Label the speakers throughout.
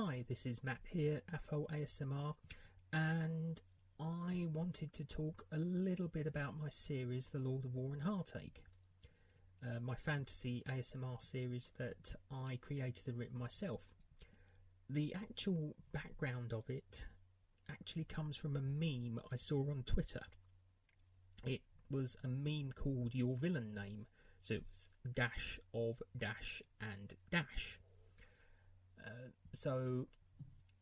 Speaker 1: Hi, this is Matt here, AFO ASMR, and I wanted to talk a little bit about my series, The Lord of War and Heartache. My fantasy ASMR series that I created and written myself. The actual background of it actually comes from a meme I saw on Twitter. It was a meme called Your Villain Name, so it was dash of dash and dash. So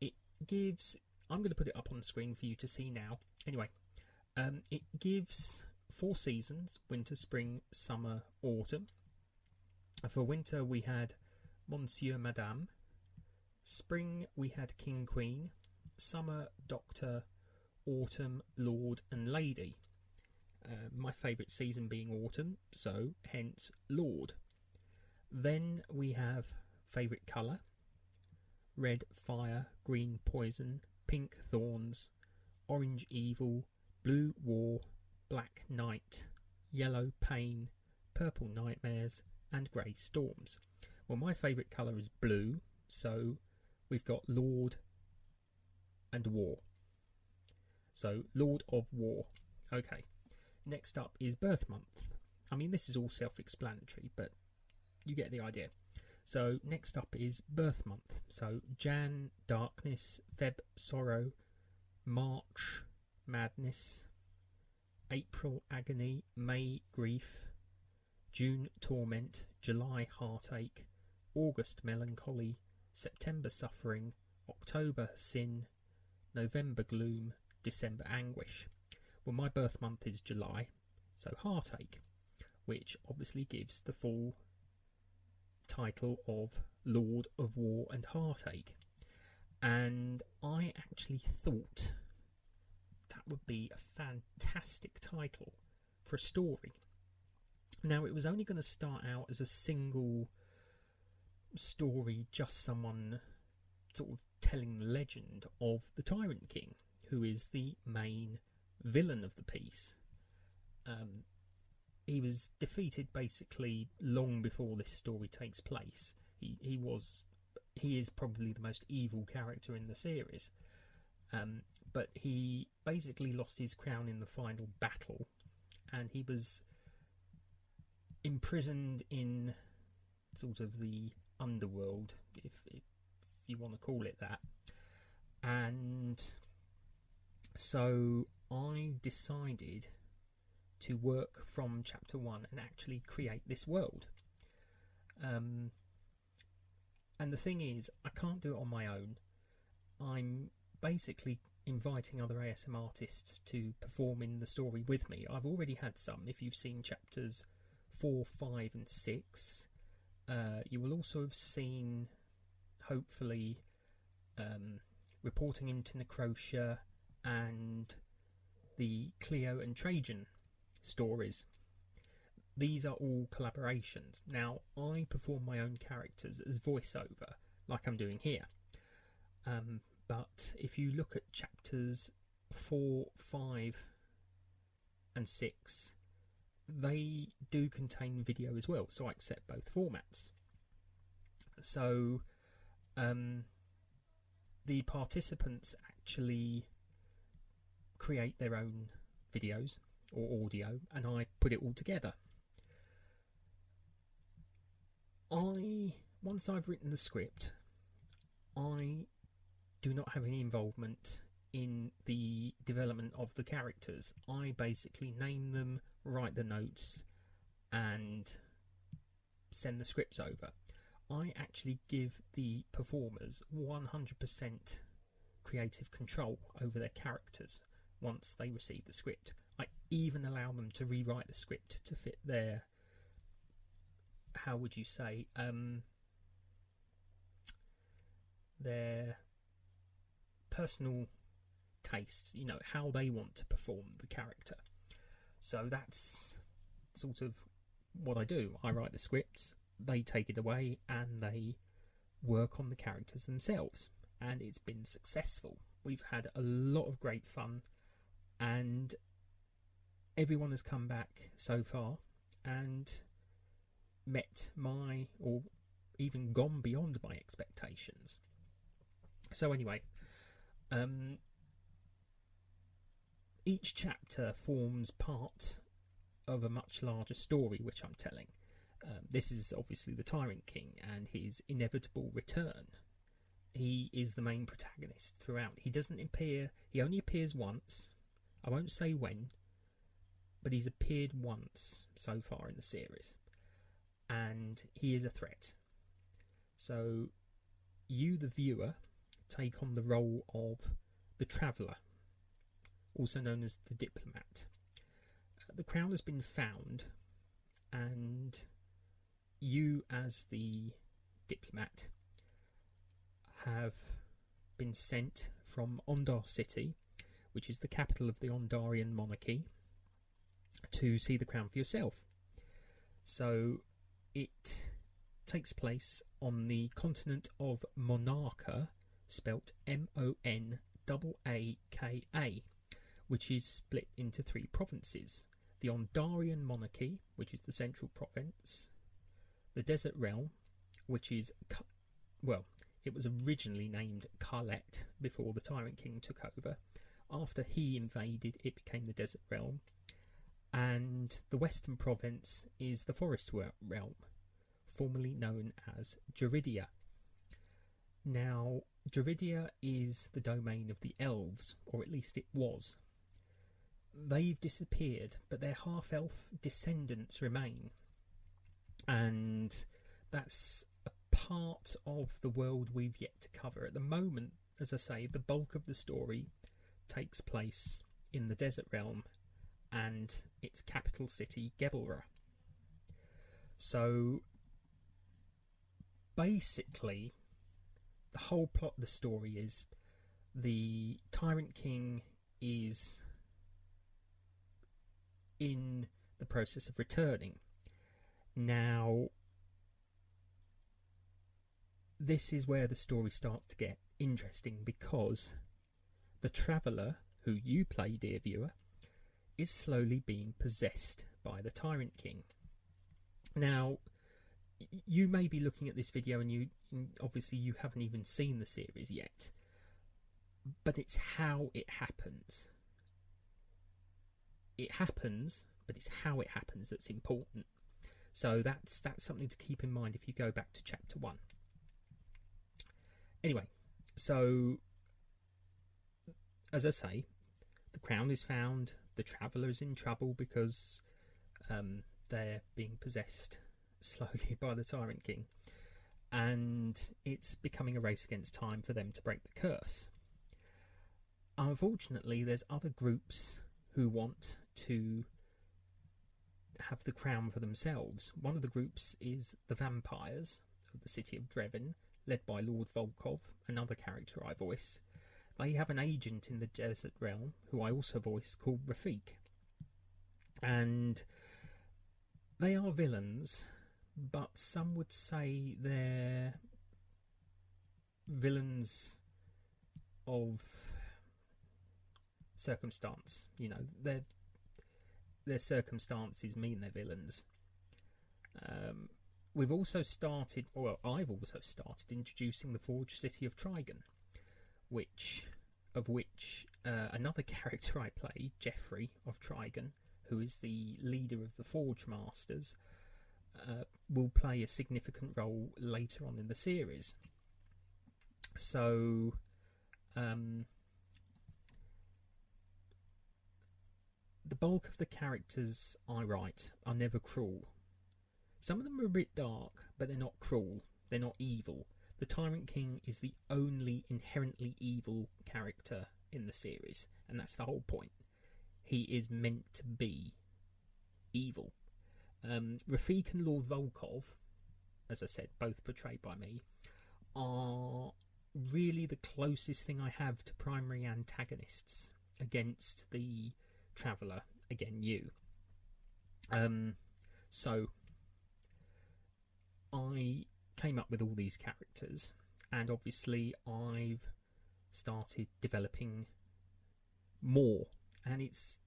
Speaker 1: it gives, I'm going to put it up on the screen for you to see now. Anyway, it gives 4 seasons: winter, spring, summer, autumn. For winter we had Monsieur, Madame. Spring we had King, Queen. Summer, Doctor. Autumn, Lord and Lady. My favourite season being autumn, so hence Lord. Then we have favourite colour: red, fire; green, poison; pink, thorns; orange, evil; blue, war; black, night; yellow, pain; purple, nightmares; and grey, storms. Well, my favourite colour is blue, so we've got Lord and War. So, Lord of War. Okay. Next up is birth month. I mean, this is all self-explanatory, but you get the idea. So next up is birth month. So Jan, darkness; Feb, sorrow; March, madness; April, agony; May, grief; June, torment; July, heartache; August, melancholy; September, suffering; October, sin; November, gloom; December, anguish. Well, my birth month is July, so heartache, which obviously gives the full title of Lord of War and Heartache. And I actually thought that would be a fantastic title for a story. Now, it was only going to start out as a single story, just someone sort of telling the legend of the Tyrant King, who is the main villain of the piece. He was defeated basically long before this story takes place. He is probably the most evil character in the series, but he basically lost his crown in the final battle, and he was imprisoned in sort of the underworld, if you want to call it that. And so I decided to work from chapter 1 and actually create this world. And the thing is, I can't do it on my own. I'm basically inviting other ASM artists to perform in the story with me. I've already had some. If you've seen chapters 4, 5 and 6, you will also have seen, hopefully, Reporting into Necrotia and the Cleo and Trajan stories. These are all collaborations. Now, I perform my own characters as voiceover, like I'm doing here. But if you look at chapters 4, 5 and 6, they do contain video as well, so I accept both formats. So the participants actually create their own videos or audio, and I put it all together. Once I've written the script, I do not have any involvement in the development of the characters. I basically name them, write the notes, and send the scripts over. I actually give the performers 100% creative control over their characters once they receive the script. I even allow them to rewrite the script to fit their, how would you say, their personal tastes, you know, how they want to perform the character. So that's sort of what I do. I write the scripts, they take it away, and they work on the characters themselves. And it's been successful. We've had a lot of great fun, and everyone has come back so far and met my, or even gone beyond my expectations. So anyway, each chapter forms part of a much larger story which I'm telling. This is obviously the Tyrant King and his inevitable return. He is the main protagonist throughout. He doesn't appear, he only appears once. I won't say when, but he's appeared once so far in the series. And he is a threat. So you, the viewer, take on the role of the Traveller, also known as the Diplomat. The crown has been found, and you, as the Diplomat, have been sent from Ondar City, which is the capital of the Ondarian monarchy, to see the crown for yourself. So it takes place on the continent of Monarcha, spelt Monaka, which is split into 3 provinces. The Ondarian monarchy, which is the central province, the Desert Realm, which is, it was originally named Karlet before the Tyrant King took over. After he invaded, it became the Desert Realm. And the Western province is the Forest Realm, formerly known as Juridia. Now, Juridia is the domain of the elves, or at least it was. They've disappeared, but their half-elf descendants remain. And that's a part of the world we've yet to cover. At the moment, as I say, the bulk of the story takes place in the Desert Realm and its capital city, Gebelra. So, basically, the whole plot of the story is the Tyrant King is in the process of returning. Now, this is where the story starts to get interesting, because the Traveller, who you play, dear viewer, is slowly being possessed by the Tyrant King. Now, you may be looking at this video and obviously you haven't even seen the series yet, but it's how it happens. It happens, but it's how it happens that's important. So that's something to keep in mind if you go back to chapter 1. Anyway, so as I say, the crown is found. The Traveller is in trouble because they're being possessed slowly by the Tyrant King, and it's becoming a race against time for them to break the curse. Unfortunately, there's other groups who want to have the crown for themselves. One of the groups is the vampires of the city of Drevin, led by Lord Volkov, another character I voice. They have an agent in the Desert Realm, who I also voice, called Rafik. And they are villains, but some would say they're villains of circumstance. You know, their circumstances mean they're villains. We've also started, or I've also started introducing the Forge City of Trigon, which another character I play, Geoffrey of Trigon, who is the leader of the Forge Masters, will play a significant role later on in the series. So, the bulk of the characters I write are never cruel. Some of them are a bit dark, but they're not cruel. They're not evil. The Tyrant King is the only inherently evil character in the series, and that's the whole point. He is meant to be evil. Rafik and Lord Volkov, as I said, both portrayed by me, are really the closest thing I have to primary antagonists against the Traveller, again you. So I came up with all these characters, and obviously I've started developing more, and it's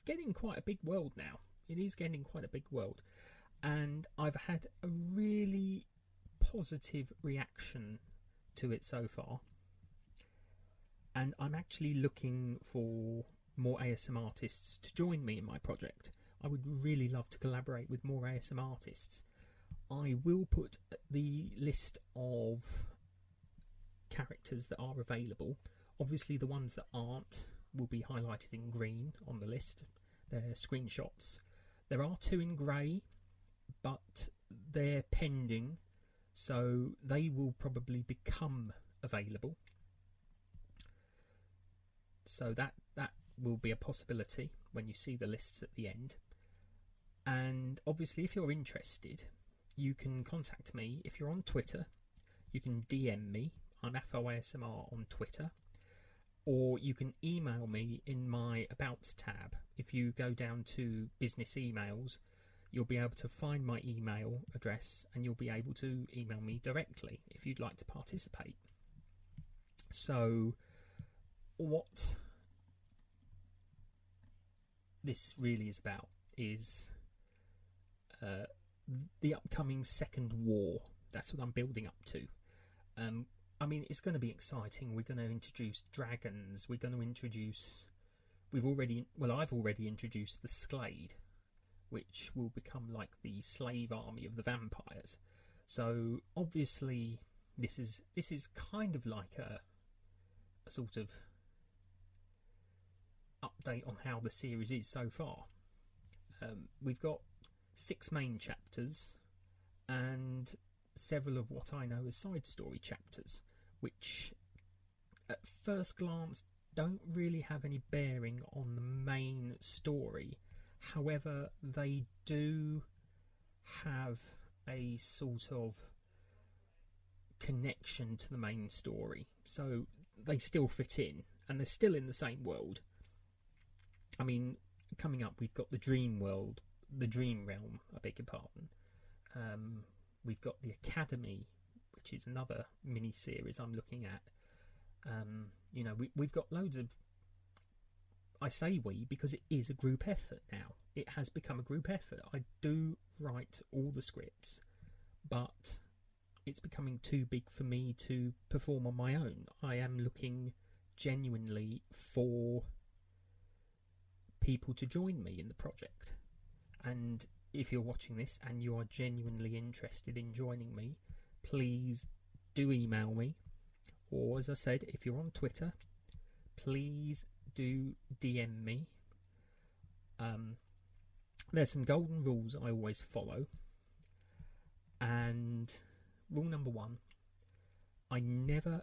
Speaker 1: getting quite a big world now. It is getting quite a big world, and I've had a really positive reaction to it so far. and I'm actually looking for more ASM artists to join me in my project. I would really love to collaborate with more ASM artists. I will put the list of characters that are available. Obviously the ones that aren't will be highlighted in green on the list. They're screenshots. There are 2 in grey, but they're pending, so they will probably become available. So that will be a possibility when you see the lists at the end. And obviously if you're interested, you can contact me. If you're on Twitter, you can DM me. I'm AFOASMR on Twitter, or you can email me in my About tab. If you go down to business emails, you'll be able to find my email address and you'll be able to email me directly if you'd like to participate. So what this really is about is the upcoming second war. That's what I'm building up to. I mean, it's going to be exciting. We're going to introduce dragons. We're going to introduce... I've already introduced the Sclade, which will become like the slave army of the vampires. So obviously this is kind of like a sort of update on how the series is so far. We've got 6 main chapters and several of what I know as side story chapters, which at first glance don't really have any bearing on the main story. However, they do have a sort of connection to the main story, so they still fit in and they're still in the same world. I mean, coming up we've got the dream world, the dream realm, I beg your pardon. We've got the Academy, which is another mini series I'm looking at. You know, we've got loads of... I say we because it is a group effort now. It has become a group effort. I do write all the scripts, but it's becoming too big for me to perform on my own. I am looking genuinely for people to join me in the project. And if you're watching this and you are genuinely interested in joining me, please do email me. Or, as I said, if you're on Twitter, please do DM me. There's some golden rules I always follow. And rule number 1, I never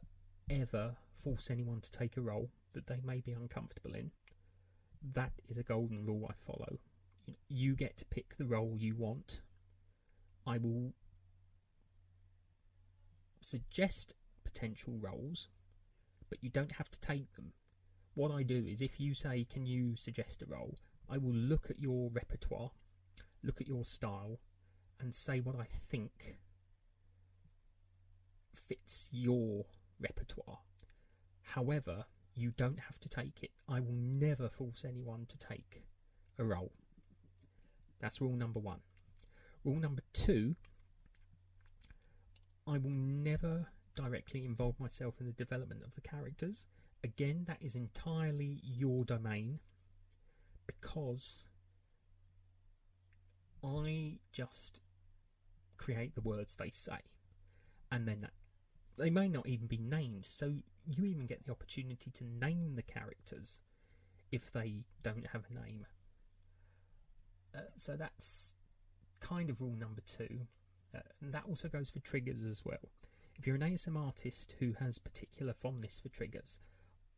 Speaker 1: ever force anyone to take a role that they may be uncomfortable in. That is a golden rule I follow. You get to pick the role you want. I will suggest potential roles, but you don't have to take them. What I do is, if you say, can you suggest a role, I will look at your repertoire, look at your style, and say what I think fits your repertoire. However, you don't have to take it. I will never force anyone to take a role. That's rule number 1. Rule number 2, I will never directly involve myself in the development of the characters. Again, that is entirely your domain, because I just create the words they say, and then they may not even be named, so you even get the opportunity to name the characters if they don't have a name. So that's kind of rule number 2, and that also goes for triggers as well. If you're an ASM artist who has particular fondness for triggers,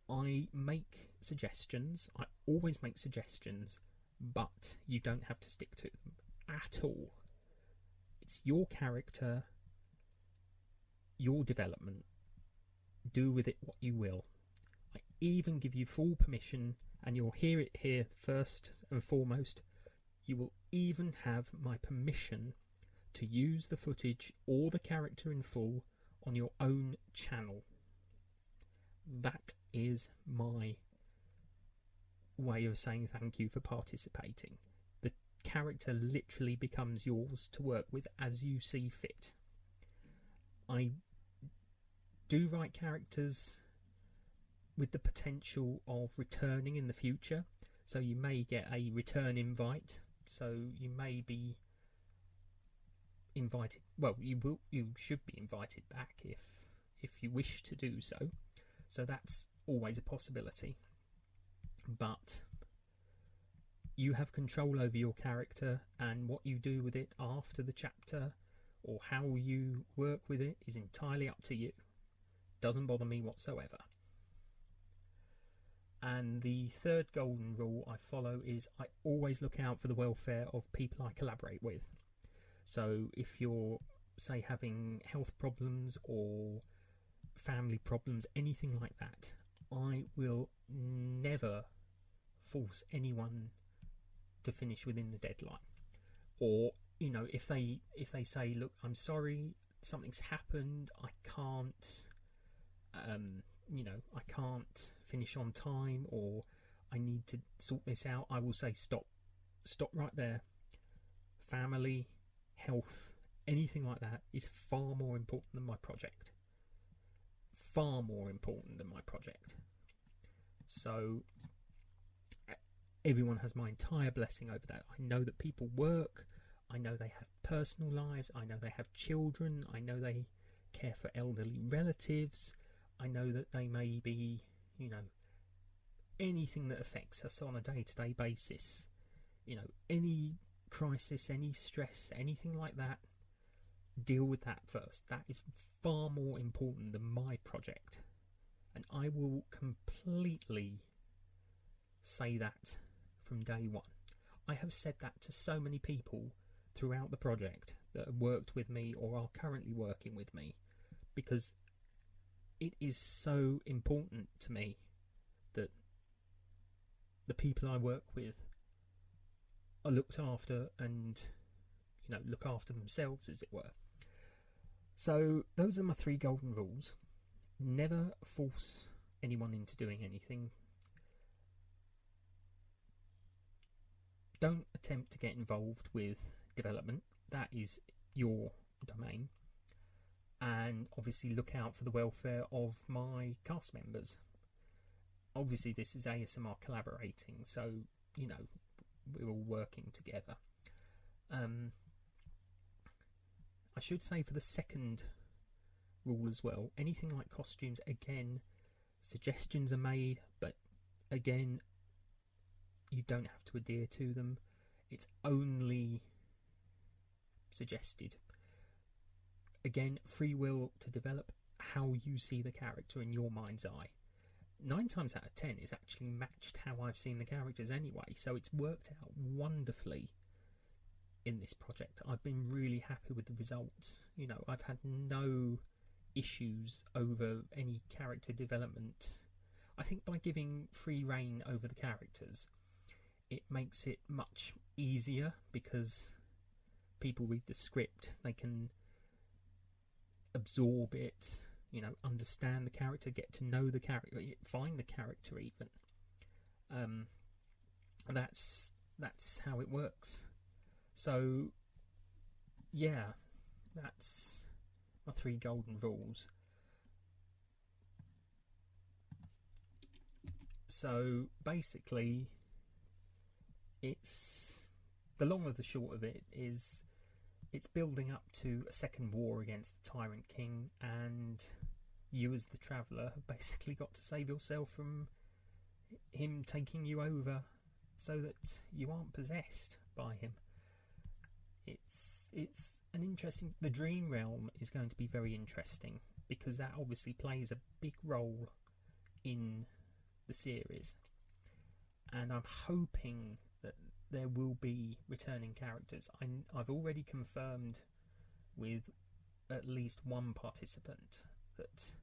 Speaker 1: I make suggestions. I always make suggestions, but you don't have to stick to them at all. It's your character, your development. Do with it what you will. I even give you full permission, and you'll hear it here first and foremost. You will even have my permission to use the footage or the character in full on your own channel. That is my way of saying thank you for participating. The character literally becomes yours to work with as you see fit. I do write characters with the potential of returning in the future. So you may get a return invite. So you may be invited. Well, you should be invited back if you wish to do so. So that's always a possibility. But you have control over your character, and what you do with it after the chapter or how you work with it is entirely up to you. Doesn't bother me whatsoever. And the third golden rule I follow is I always look out for the welfare of people I collaborate with. So if you're, say, having health problems or family problems, anything like that, I will never force anyone to finish within the deadline. Or, you know, if they say, look, I'm sorry, something's happened, I can't I can't finish on time, or I need to sort this out, I will say stop right there. Family, health, anything like that is far more important than my project. Far more important than my project. So everyone has my entire blessing over that. I know that people work, I know they have personal lives, I know they have children, I know they care for elderly relatives, I know that they may be, you know, anything that affects us on a day-to-day basis, you know, any crisis, any stress, anything like that, deal with that first. That is far more important than my project. And I will completely say that from day one. I have said that to so many people throughout the project that have worked with me or are currently working with me, because it is so important to me that the people I work with are looked after and, you know, look after themselves, as it were. So those are my 3 golden rules. Never force anyone into doing anything. Don't attempt to get involved with development. That is your domain. And obviously look out for the welfare of my cast members. Obviously this is ASMR collaborating, so, you know, we're all working together. I should say for the second rule as well, anything like costumes, again, suggestions are made, but again, you don't have to adhere to them. It's only suggested. Again, free will to develop how you see the character in your mind's eye. 9 times out of 10 is actually matched how I've seen the characters anyway, so it's worked out wonderfully in this project. I've been really happy with the results. You know, I've had no issues over any character development. I think by giving free rein over the characters, it makes it much easier, because people read the script, they can absorb it, you know, understand the character, get to know the character, find the character even. That's how it works. So yeah, that's my 3 golden rules. So basically, it's the long of the short of it is it's building up to a second war against the Tyrant King, and you as the traveller have basically got to save yourself from him taking you over so that you aren't possessed by him. It's an interesting... The Dream Realm is going to be very interesting, because that obviously plays a big role in the series, and I'm hoping that there will be returning characters. I've already confirmed with at least one participant that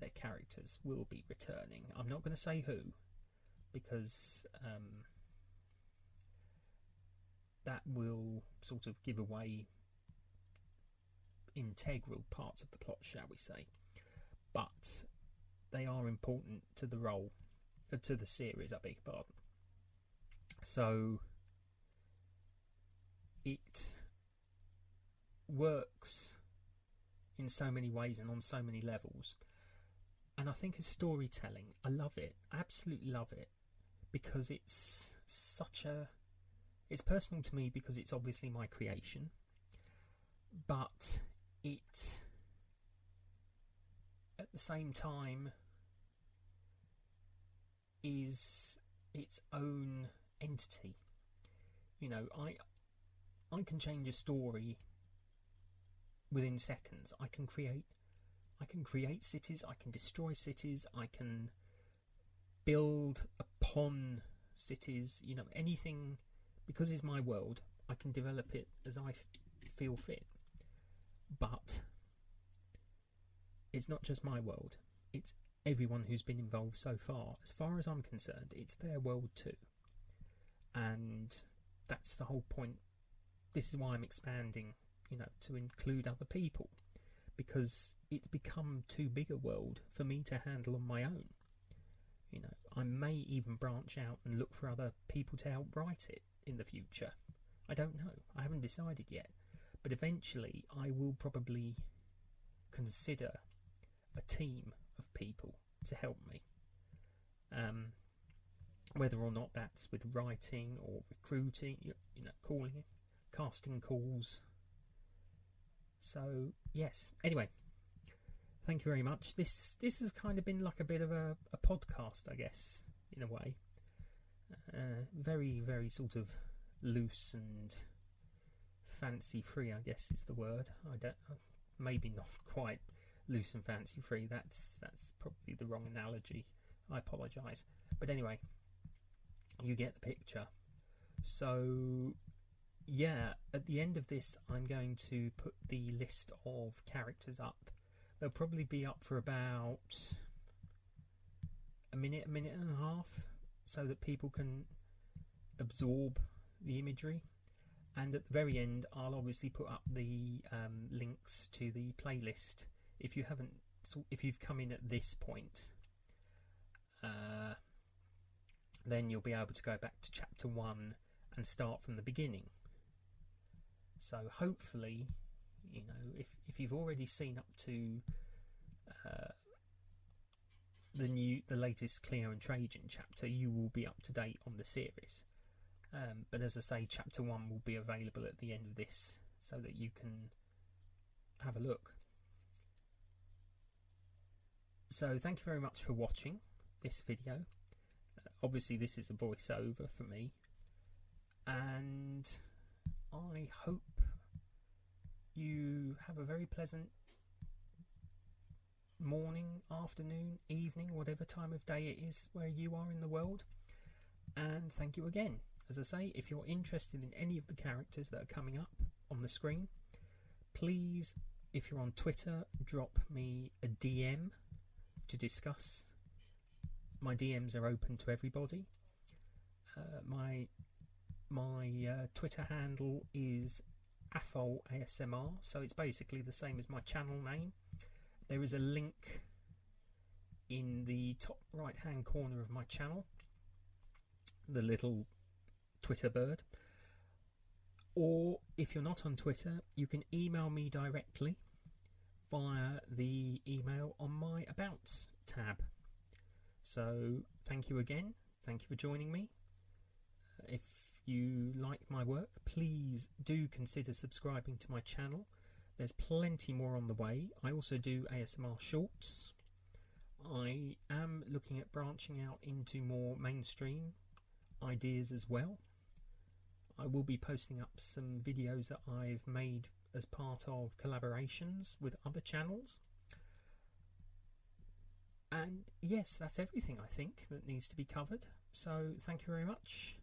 Speaker 1: their characters will be returning. I'm not going to say who, because that will sort of give away integral parts of the plot, shall we say. But they are important to the role, to the series, I beg your pardon. So it works in so many ways and on so many levels. And I think as storytelling, I love it, absolutely love it, because it's personal to me because it's obviously my creation, but it at the same time is its own entity. You know, I can change a story within seconds. I can create cities, I can destroy cities, I can build upon cities, you know, anything. Because it's my world, I can develop it as I feel fit. But it's not just my world, it's everyone who's been involved so far. As far as I'm concerned, it's their world too. And that's the whole point. This is why I'm expanding, you know, to include other people, because it's become too big a world for me to handle on my own. You know, I may even branch out and look for other people to help write it in the future. I don't know. I haven't decided yet. But eventually I will probably consider a team of people to help me. Whether or not that's with writing or recruiting, you know, calling, casting calls. So, yes. Anyway, thank you very much. This has kind of been like a bit of a podcast, I guess, in a way. Very, very sort of loose and fancy free, I guess is the word. Maybe not quite loose and fancy free. That's probably the wrong analogy. I apologise. But anyway, you get the picture. So yeah, at the end of this, I'm going to put the list of characters up. They'll probably be up for about a minute and a half, so that people can absorb the imagery. And at the very end, I'll obviously put up the links to the playlist. If you've come in at this point, then you'll be able to go back to chapter 1 and start from the beginning. So hopefully, you know, if you've already seen up to the latest Cleo and Trajan chapter, you will be up to date on the series. But as I say, chapter 1 will be available at the end of this, so that you can have a look. So thank you very much for watching this video. Obviously this is a voiceover for me, and I hope you have a very pleasant morning, afternoon, evening, whatever time of day it is where you are in the world. And thank you again. As I say, if you're interested in any of the characters that are coming up on the screen, please, if you're on Twitter, drop me a DM to discuss. My DMs are open to everybody. My Twitter handle is AFOLASMR, so it's basically the same as my channel name. There is a link in the top right hand corner of my channel, the little Twitter bird. Or if you're not on Twitter, you can email me directly via the email on my Abouts tab. So thank you again. Thank you for joining me. If you like my work, please do consider subscribing to my channel. There's plenty more on the way. I also do ASMR shorts. I am looking at branching out into more mainstream ideas as well. I will be posting up some videos that I've made as part of collaborations with other channels. And yes, that's everything I think that needs to be covered. So thank you very much,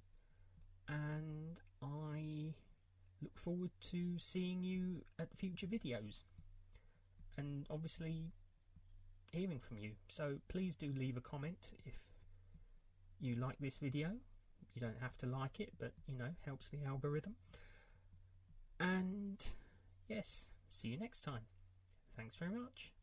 Speaker 1: and I look forward to seeing you at future videos, and obviously hearing from you. So please do leave a comment if you like this video. You don't have to like it, but you know, helps the algorithm. And yes, see you next time. Thanks very much.